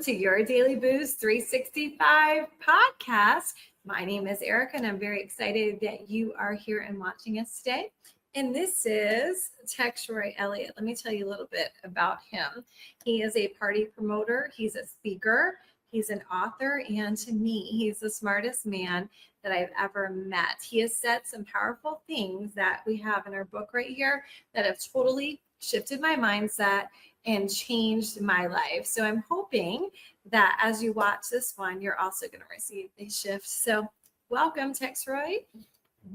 to your Daily Boost 365 podcast. My name is Erica, and I'm very excited that you are here and watching us today. And this is Texroy Elliott. Let me tell you a little bit about him. He is a party promoter, he's a speaker, he's an author, and to me, he's the smartest man that I've ever met. He has said some powerful things that we have in our book right here that have totally shifted my mindset and changed my life. So I'm hoping that as you watch this one, you're also going to receive a shift. So welcome, Texroy.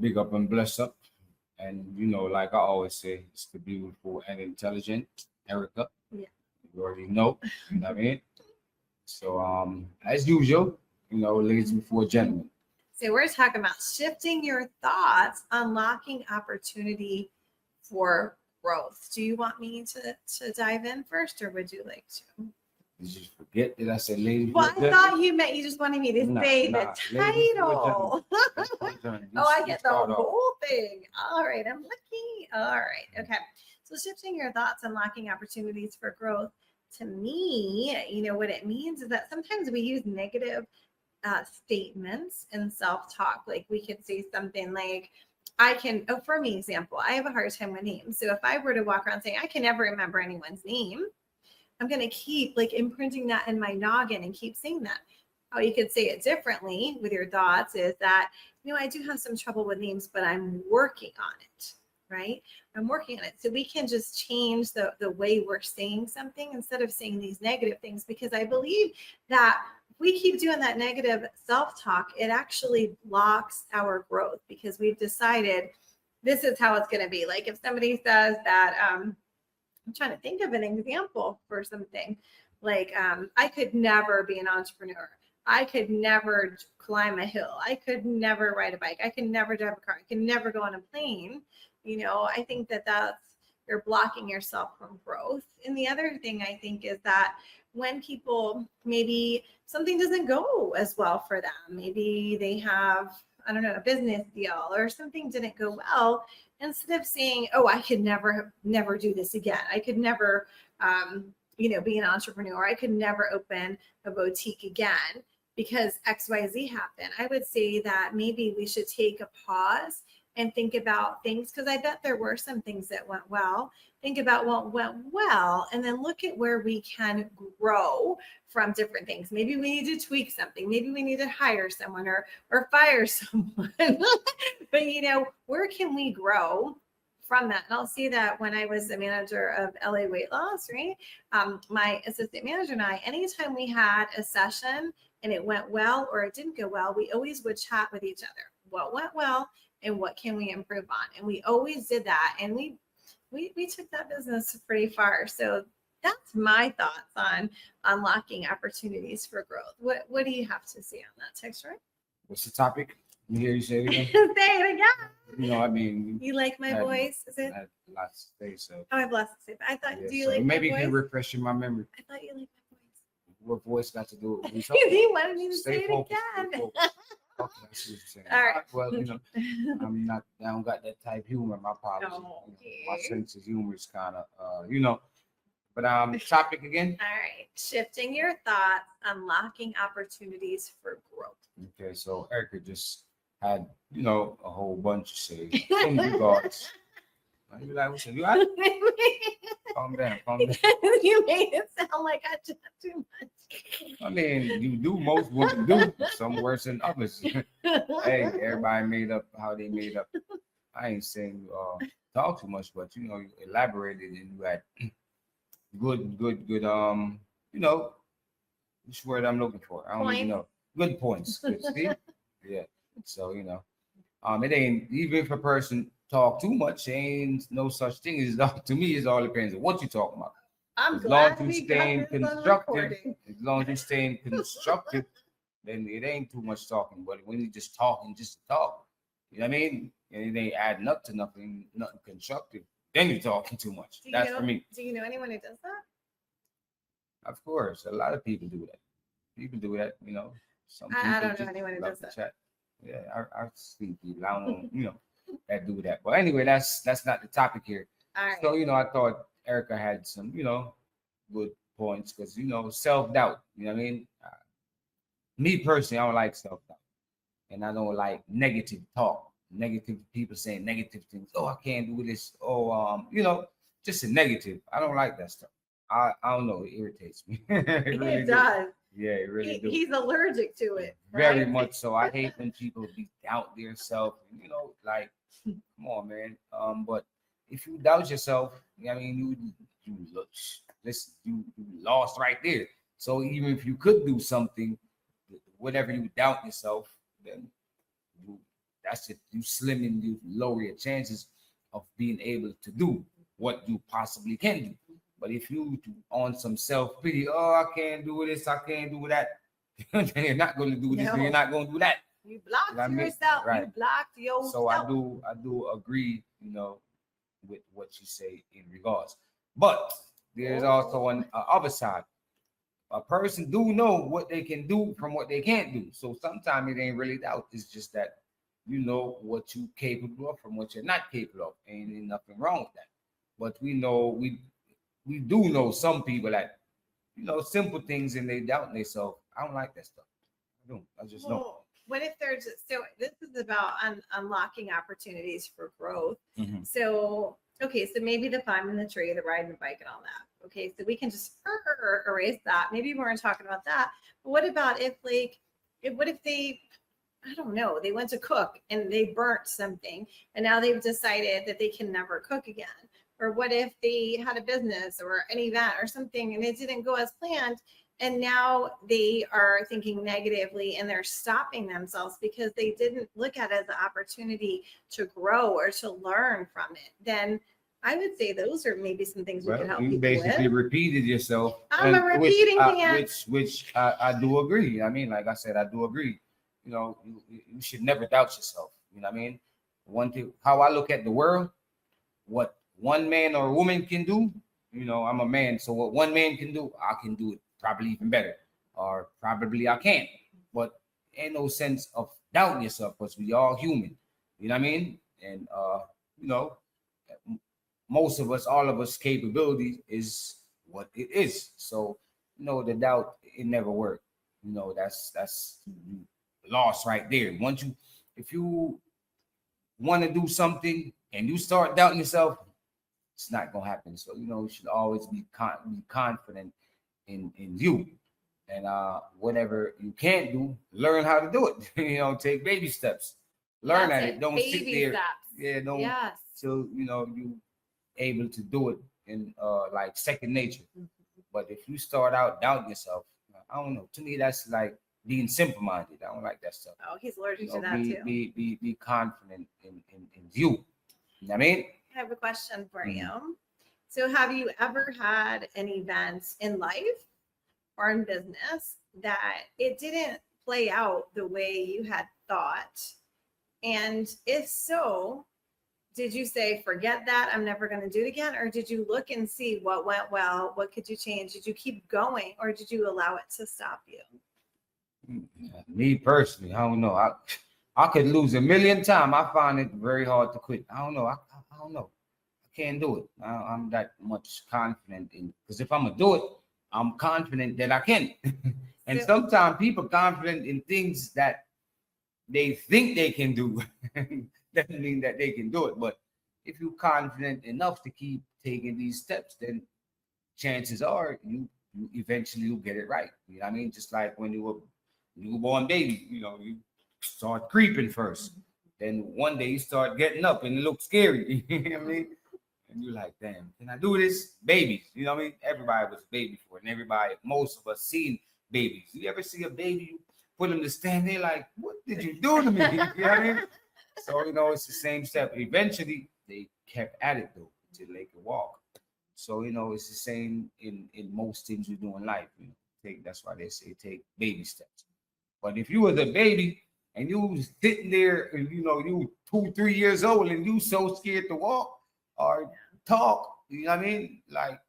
Big up and bless up. And like I always say, it's the beautiful and intelligent Erica. Yeah. You already know, you know what I mean? So as usual, ladies before gentlemen. So we're talking about shifting your thoughts, unlocking opportunity for growth. Do you want me to dive in first, or would you like to? Did you forget that I said ladies? Well, I thought you meant you just wanted me to say the title. Oh, I get the whole thing. All right, I'm lucky. All right, okay. So shifting your thoughts, unlocking opportunities for growth. To me, what it means is that sometimes we use negative statements and self-talk. Like we could say something like, for me, example, I have a hard time with names. So if I were to walk around saying, I can never remember anyone's name, I'm going to keep imprinting that in my noggin and keep saying that. How you could say it differently with your thoughts is that, I do have some trouble with names, but I'm working on it, right? I'm working on it. So we can just change the way we're saying something instead of saying these negative things, because I believe that if we keep doing that negative self-talk, it actually blocks our growth, because we've decided this is how it's going to be. Like if somebody says that, I'm trying to think of an example for something like, I could never be an entrepreneur. I could never climb a hill. I could never ride a bike. I could never drive a car. I could never go on a plane. I think you're blocking yourself from growth. And the other thing I think is that when people, maybe something doesn't go as well for them, maybe they have, a business deal or something didn't go well, instead of saying, oh, I could never do this again. I could never, be an entrepreneur. I could never open a boutique again because XYZ happened. I would say that maybe we should take a pause and think about things, because I bet there were some things that went well. Think about what went well, and then look at where we can grow from different things. Maybe we need to tweak something. Maybe we need to hire someone or fire someone. But where can we grow from that? And I'll see that when I was the manager of LA Weight Loss, right? My assistant manager and I, anytime we had a session and it went well or it didn't go well, we always would chat with each other. What went well and what can we improve on? And we always did that. And we took that business pretty far. So that's my thoughts on unlocking opportunities for growth. What do you have to say on that, Texroy? What's the topic? You hear you say it again? Say it again. You like my voice? Is it? I have lots to say, so. Oh, I have lots to say. But I thought, do you so like maybe my you can voice? refresh my memory. I thought you liked my voice. What voice got to do it? He wanted me to say it focused, again. Okay, I see what you're saying. All right. Well, I don't got that type of humor. My apologies. Oh, My sense of humor is kind of, But topic again. All right, shifting your thoughts, unlocking opportunities for growth. Okay, so Erica just had, a whole bunch to say in regards. You like, what's it? You got it? Calm down. You made it sound like I just too much. I mean, you do, most women do, some worse than others. Hey, everybody made up how they made up. I ain't saying you talk too much, but you elaborated and you had good, which word I'm looking for. I don't even know. Good points. Good, see? Yeah. So, it ain't, even if a person talk too much, ain't no such thing as, to me, it all depends on what you talking about. I'm as glad long as you staying constructive, then it ain't too much talking. But when you just talking just to talk, you know what I mean? And it ain't adding up to nothing constructive, then you're talking too much. That's for me. Do you know anyone who does that? Of course, a lot of people do that. People do that, Some people I don't know anyone who does that. Chat. Yeah, I see people. I don't know, that do that. But anyway, that's not the topic here. All right. So, I thought Erica had some, good points because self-doubt. You know what I mean? Me personally, I don't like self-doubt, and I don't like negative talk, negative people saying negative things. Oh, I can't do this. Oh, just a negative. I don't like that stuff. I don't know. It irritates me. It really It does. Yeah, it really do. He's allergic to it. Very right? much so. I hate when people be doubt themselves. Like, come on, man. But if you doubt yourself, I mean, you look, listen, you lost right there. So even if you could do something, whatever you doubt yourself, then you that's it. You slim and you lower your chances of being able to do what you possibly can do. But if you on some self pity, oh, I can't do this, I can't do that, then you're not going to do this, and you're not going to do that. You blocked You know what I mean? yourself. Right. You blocked yourself. So I do agree, with what you say in regards. But there's also an other side. A person do know what they can do from what they can't do. So sometimes it ain't really doubt. It's just that you know what you capable of from what you're not capable of. Ain't nothing wrong with that. But we do know some people that simple things and they doubt themselves. I don't like that stuff. I don't. I just don't. What if there's so this is about unlocking opportunities for growth. Mhm. So okay, so maybe the climbing the tree, the riding the bike, and all that. Okay, so we can just erase that. Maybe we weren't talking about that. But what about if what if they, I don't know, they went to cook and they burnt something and now they've decided that they can never cook again? Or what if they had a business or an event or something and it didn't go as planned? And now they are thinking negatively and they're stopping themselves because they didn't look at it as an opportunity to grow or to learn from it. Then I would say those are maybe some things we can help you people basically with. repeated yourself. I'm a repeating man. Which I do agree. I mean, like I said, I do agree. You should never doubt yourself. You know what I mean? One thing, how I look at the world, what one man or woman can do, I'm a man, so what one man can do, I can do it probably even better, or probably I can't. But ain't no sense of doubting yourself because we all human. You know what I mean? And you know, most of us, all of us, capability is what it is. So the doubt, it never worked. That's lost right there. If you want to do something and you start doubting yourself, it's not gonna happen. So you should always be confident in you, and whatever you can't do, learn how to do it. Take baby steps, learn That's at it. Don't sit baby there. steps. Yeah, don't. Yes. So you able to do it in like second nature. But if you start out doubting yourself, I don't know. To me, that's like being simple-minded. I don't like that stuff. Oh, he's allergic to that too. Be confident in you. You know what I mean? I have a question for Mhm. you. So, have you ever had an event in life or in business that it didn't play out the way you had thought? And if so, did you say, forget that, I'm never going to do it again? Or did you look and see what went well? What could you change? Did you keep going or did you allow it to stop you? Me personally, I don't know. I could lose a million times. I find it very hard to quit. I don't know. I don't know. I can't do it. I'm that much confident in, because if I'm gonna do it, I'm confident that I can. And So- sometimes people confident in things that they think they can do doesn't mean that they can do it. But if you're confident enough to keep taking these steps, then chances are you eventually you'll get it right. You know what I mean? Just like when you were newborn baby, you start creeping first. Then one day you start getting up and it looks scary. You know what I mean? And you're like, damn, can I do this? Babies, you know what I mean? Everybody was a baby for it. And most of us seen babies. You ever see a baby, you put them to stand there like, what did you do to me? You know what I mean? So, it's the same step. Eventually, they kept at it though, until they could walk. So, it's the same in most things you do in life. That's why they say take baby steps. But if you was a baby and you was sitting there and you 2-3 years old and you so scared to walk or talk, you know what I mean? Like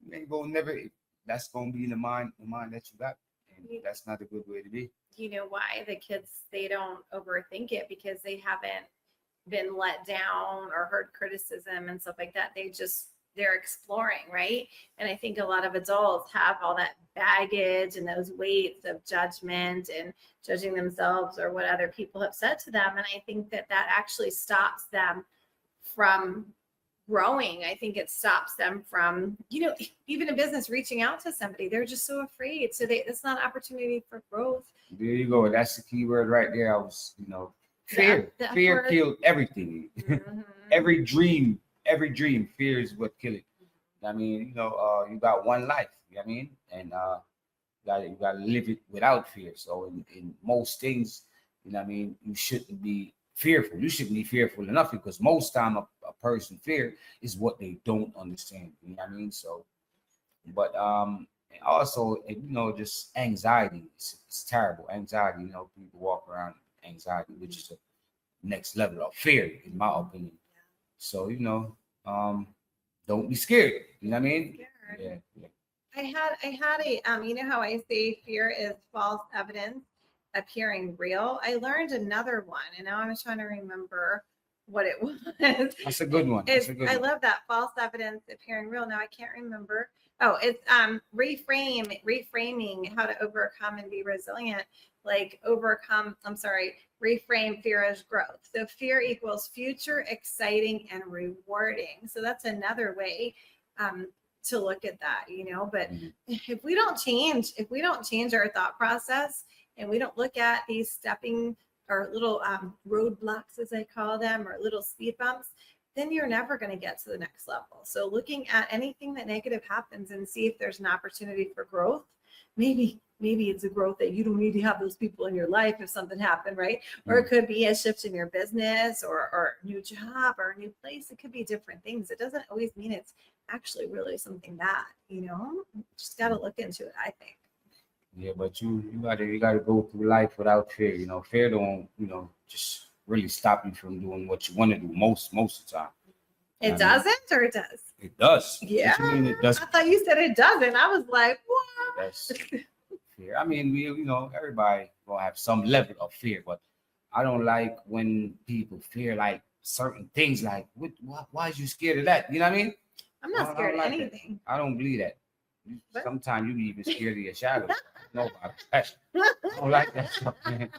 you ain't gonna never. That's gonna be in the mind that you got, and that's not a good way to be. You know why the kids, they don't overthink it because they haven't been let down or heard criticism and stuff like that. They they're exploring, right? And I think a lot of adults have all that baggage and those weights of judgment and judging themselves or what other people have said to them. And I think that actually stops them from growing. I think it stops them from, even in business, reaching out to somebody. They're just so afraid. So it's not an opportunity for growth. There you go. That's the key word right there. I was, fear. Fear killed everything. Mm-hmm. Every dream, fear is what killed it. I mean, you got one life. You know what I mean? And you got to live it without fear. So in most things, what I mean, you shouldn't be fearful. You shouldn't be fearful enough, because most time a person fear is what they don't understand. You know what I mean? So, but also, just anxiety. It's terrible. Anxiety. People walk around anxiety, which is the next level of fear, in my opinion. So, don't be scared. You know what I mean? Yeah. I had a how I say fear is false evidence appearing real. I learned another one, and now I'm trying to remember what it was. That's a good one. I love that, false evidence appearing real. Now I can't remember. Oh, it's reframing how to overcome and be resilient. Reframe fear as growth. So fear equals future, exciting, and rewarding. So that's another way to look at that, but if we don't change our thought process, and we don't look at these stepping or little roadblocks, as I call them, or little speed bumps, then you're never going to get to the next level. So looking at anything that negative happens and see if there's an opportunity for growth. Maybe it's a growth that you don't need to have those people in your life if something happened, right? Or it could be a shift in your business or a new job or a new place. It could be different things. It doesn't always mean it's actually really something bad, just got to look into it, I think. Yeah, but you gotta go through life without fear. Fear don't, just really stop you from doing what you want to do most of the time. It doesn't, or it does? It does. Yeah. What you mean it does? I thought you said it doesn't. I was like, what? That's fear. I mean, everybody gonna have some level of fear, but I don't like when people fear like certain things. Like, why is you scared of that? You know what I mean? I'm not scared of anything. I don't believe that. Sometimes you be even scared of your shadow. No, I don't like that stuff, man.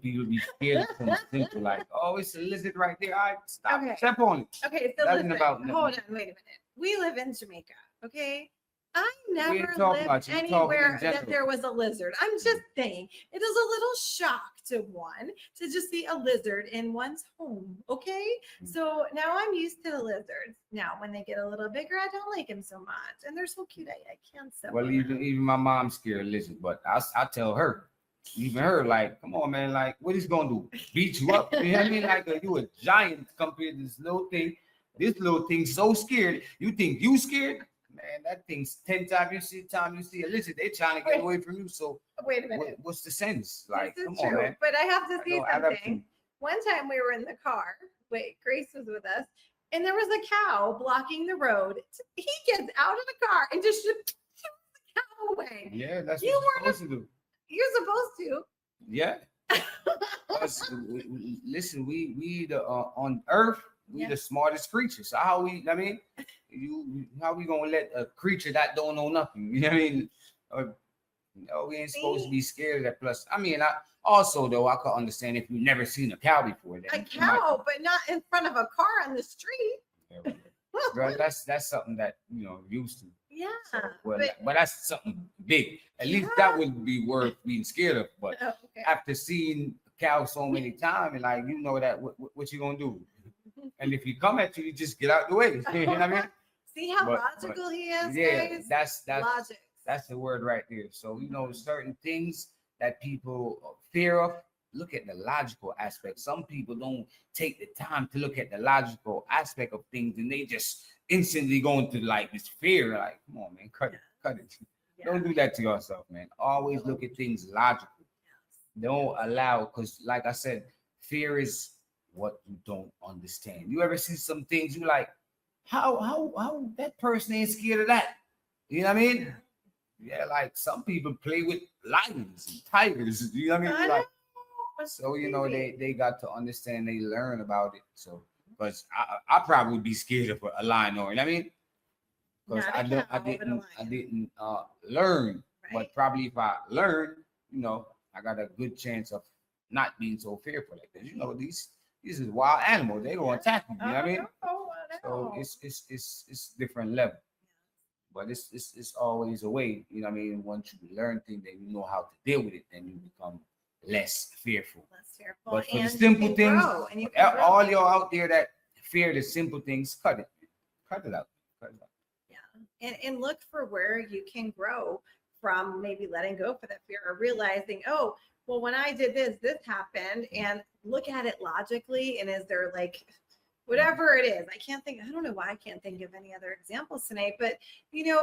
People be scared of something simple, like, oh, it's a lizard right there. All right, stop. Okay. Step on it. Okay, so listen, hold on, wait a minute. We live in Jamaica, okay? I never lived anywhere that there was a lizard. I'm just saying, it is a little shock to one to just see a lizard in one's home, okay? So now I'm used to the lizards. Now, when they get a little bigger, I don't like them so much. And they're so cute, I can't step Well, even my mom's scared of lizards, but I tell her, even her, like, come on, man, like, what is gonna do? Beat you up? You know what I mean? Like, you a giant compared to this little thing. This little thing's so scared. You think you scared? Man, that thing's 10 times you see a lizard, they trying to get away from you. So wait a minute. What's the sense? Like, come true, on, man. But I have to say something. One time we were in the car. Grace was with us, and there was a cow blocking the road. He gets out of the car and just shoots the cow away. Yeah, that's what you're supposed to do. You're supposed to. Yeah. Listen, we the on Earth, we the smartest creatures. So how we gonna let a creature that don't know nothing? You know what I mean? We ain't supposed to be scared of that. Plus, I mean, I could understand if you've never seen a cow before. A cow, but not in front of a car on the street. Yeah, well, that's something that used to. Yeah. So, but that's something big. At least that would be worth being scared of. But after seeing a cow so many times, and like that what you gonna do? And if he come at you, you just get out the way. You know what I mean? See how logical he is. Yeah, guys? that's logic. That's the word right there. So certain things that people fear of. Look at the logical aspect. Some people don't take the time to look at the logical aspect of things, and they just instantly go into like this fear. Like, come on, man, cut it. Yeah. Don't do that to yourself, man. Always look at things logically. Don't allow, because like I said, fear is what you don't understand. You ever see some things you like, how that person ain't scared of that? You know what I mean? Yeah, like some people play with lions and tigers. You know what I mean? Like, so they got to understand. They learn about it. So, because I probably would be scared of a lion, or you know what I mean? because Not a I cow, but a didn't lion. learn. Right. But probably if I learn, you know, I got a good chance of not being so fearful like this. You know, these is wild animals. They gonna attack you. You know what I mean? So it's different level. But it's always a way, you know what I mean? Once you learn things, then you know how to deal with it, then you become less fearful. Less fearful. But for the And simple you can things, grow, and you can grow. all y'all out there that fear the simple things, cut it. Cut it out. Cut it out. Yeah. And look for where you can grow from, maybe letting go for that fear, or realizing, oh, well, when I did this, this happened, and look at it logically. And is there like whatever it is? I don't know why I can't think of any other examples tonight, but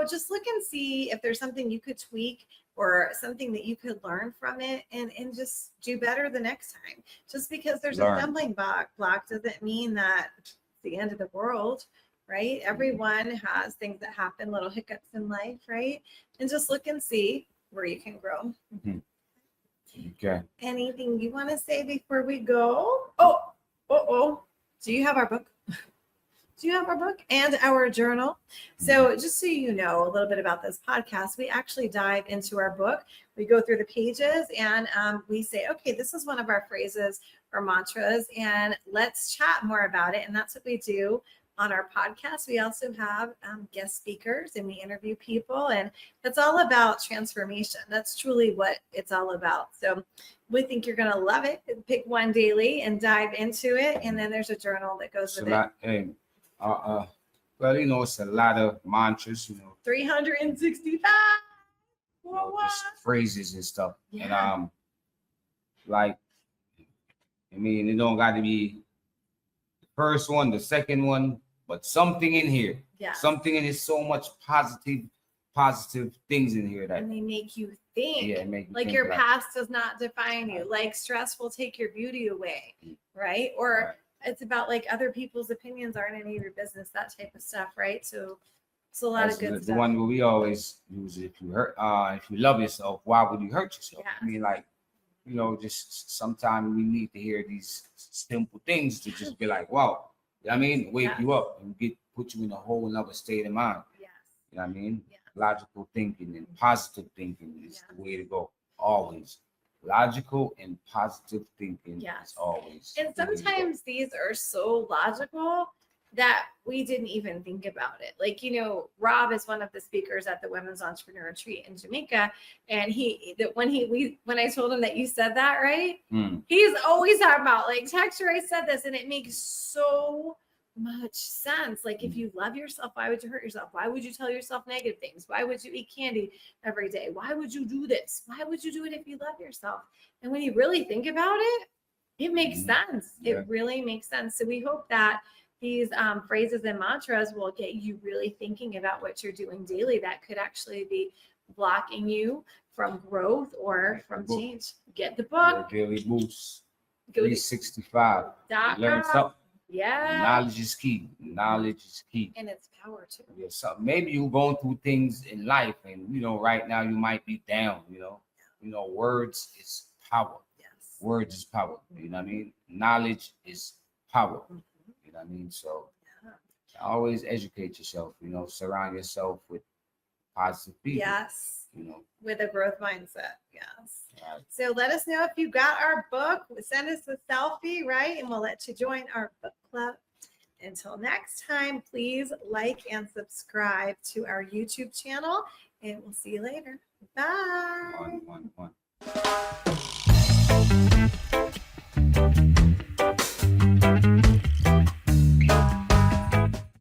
just look and see if there's something you could tweak or something that you could learn from it, and just do better the next time. Just because there's a stumbling block doesn't mean that it's the end of the world, right? Everyone has things that happen, little hiccups in life, right? And just look and see where you can grow. Mm-hmm. Okay. Anything you want to say before we go? Do you have our book? Do you have our book and our journal? So just so you know a little bit about this podcast, we actually dive into our book. We go through the pages and we say, okay, this is one of our phrases or mantras, and let's chat more about it. And that's what we do on our podcast. We also have guest speakers, and we interview people, and it's all about transformation. That's truly what it's all about. So we think you're going to love it. Pick one daily and dive into it. And then there's a journal that goes with it. Well, it's a lot of mantras, 365. Just phrases and stuff. Yeah. And it don't got to be the first one, the second one, but something in here. Yeah. Something in it, so much positive things in here that. And they make you think. Yeah, make you like think your past does not define you. Like stress will take your beauty away, right? Or it's about like other people's opinions aren't any of your business, that type of stuff, right? So it's a lot of good stuff. The one where we always use, if you love yourself, why would you hurt yourself? Yeah. I mean, just sometimes we need to hear these simple things to just be like, wow, wake you up and put you in a whole another state of mind. Yes. You know what I mean? Yes. Logical thinking and positive thinking is the way to go. Always. Logical and positive thinking is always. And sometimes these are so logical that we didn't even think about it. Like, Rob is one of the speakers at the Women's Entrepreneur Retreat in Jamaica. And when I told him that you said that, right? He's always talking about like, Texture, I said this, and it makes so much sense. Like, if you love yourself, why would you hurt yourself? Why would you tell yourself negative things? Why would you eat candy every day? Why would you do this? Why would you do it if you love yourself? And when you really think about it, it makes sense. Yeah. It really makes sense. So we hope that these phrases and mantras will get you really thinking about what you're doing daily that could actually be blocking you from growth or from change. Get the book. Daily Boost 365. Learn something. Yeah. Knowledge is key. Knowledge is key. And it's power too. Yeah, so maybe you're going through things in life and right now you might be down, words is power. Yes. Words is power. You know what I mean? Knowledge is power. You know what I mean? So always educate yourself, surround yourself with positive people. Yes. With a growth mindset. Yes. Right. So let us know if you got our book. Send us a selfie, right? And we'll let you join our book club. Until next time, please like and subscribe to our YouTube channel, and we'll see you later. Bye. One.